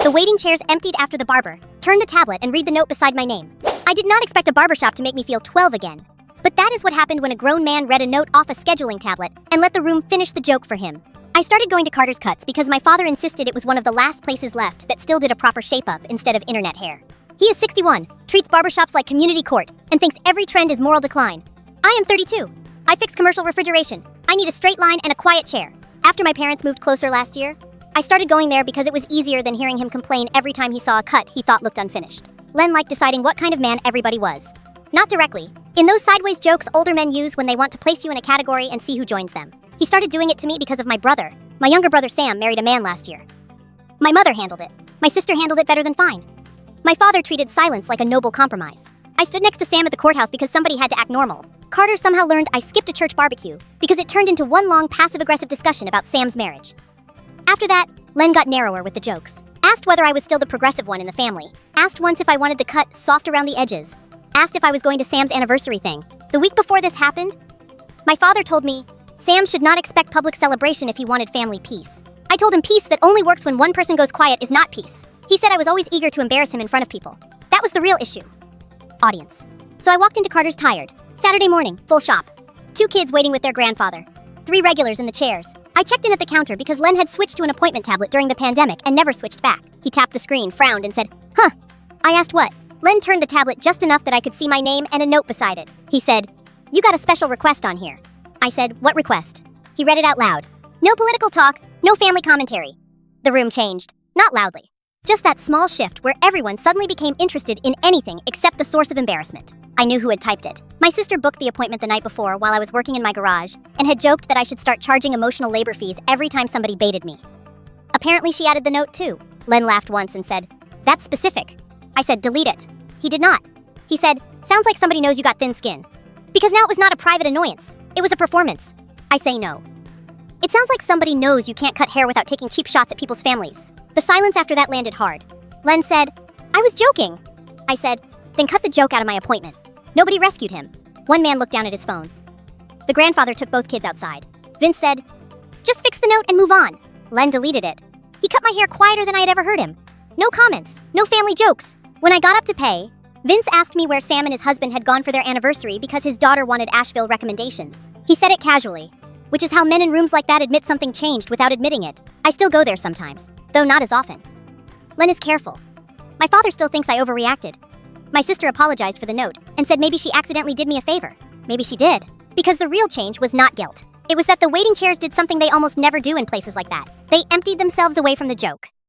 The waiting chairs emptied after the barber. Turn the tablet and read the note beside my name. I did not expect a barbershop to make me feel 12 again. But that is what happened when a grown man read a note off a scheduling tablet and let the room finish the joke for him. I started going to Carter's Cuts because my father insisted it was one of the last places left that still did a proper shape-up instead of internet hair. He is 61, treats barbershops like community court, and thinks every trend is moral decline. I am 32. I fix commercial refrigeration. I need a straight line and a quiet chair. After my parents moved closer last year, I started going there because it was easier than hearing him complain every time he saw a cut he thought looked unfinished. Len liked deciding what kind of man everybody was. Not directly. In those sideways jokes older men use when they want to place you in a category and see who joins them. He started doing it to me because of my brother. My younger brother Sam married a man last year. My mother handled it. My sister handled it better than fine. My father treated silence like a noble compromise. I stood next to Sam at the courthouse because somebody had to act normal. Carter somehow learned I skipped a church barbecue because it turned into one long passive-aggressive discussion about Sam's marriage. After that, Len got narrower with the jokes. Asked whether I was still the progressive one in the family. Asked once if I wanted the cut soft around the edges. Asked if I was going to Sam's anniversary thing. The week before this happened, my father told me Sam should not expect public celebration if he wanted family peace. I told him peace that only works when one person goes quiet is not peace. He said I was always eager to embarrass him in front of people. That was the real issue. Audience. So I walked into Carter's tired. Saturday morning, full shop. 2 kids waiting with their grandfather. 3 regulars in the chairs. I checked in at the counter because Len had switched to an appointment tablet during the pandemic and never switched back. He tapped the screen, frowned, and said, "Huh." I asked what. Len turned the tablet just enough that I could see my name and a note beside it. He said, "You got a special request on here." I said, "What request?" He read it out loud. "No political talk, no family commentary." The room changed. Not loudly. Just that small shift where everyone suddenly became interested in anything except the source of embarrassment. I knew who had typed it. My sister booked the appointment the night before while I was working in my garage and had joked that I should start charging emotional labor fees every time somebody baited me. Apparently she added the note too. Len laughed once and said, "That's specific." I said, "Delete it." He did not. He said, "Sounds like somebody knows you got thin skin." Because now it was not a private annoyance. It was a performance. I say no. It sounds like somebody knows you can't cut hair without taking cheap shots at people's families. The silence after that landed hard. Len said, "I was joking." I said, "Then cut the joke out of my appointment." Nobody rescued him. One man looked down at his phone. The grandfather took both kids outside. Vince said, "Just fix the note and move on." Len deleted it. He cut my hair quieter than I had ever heard him. No comments, no family jokes. When I got up to pay, Vince asked me where Sam and his husband had gone for their anniversary because his daughter wanted Asheville recommendations. He said it casually, which is how men in rooms like that admit something changed without admitting it. I still go there sometimes, though not as often. Len is careful. My father still thinks I overreacted. My sister apologized for the note and said maybe she accidentally did me a favor. Maybe she did. Because the real change was not guilt. It was that the waiting chairs did something they almost never do in places like that. They emptied themselves away from the joke.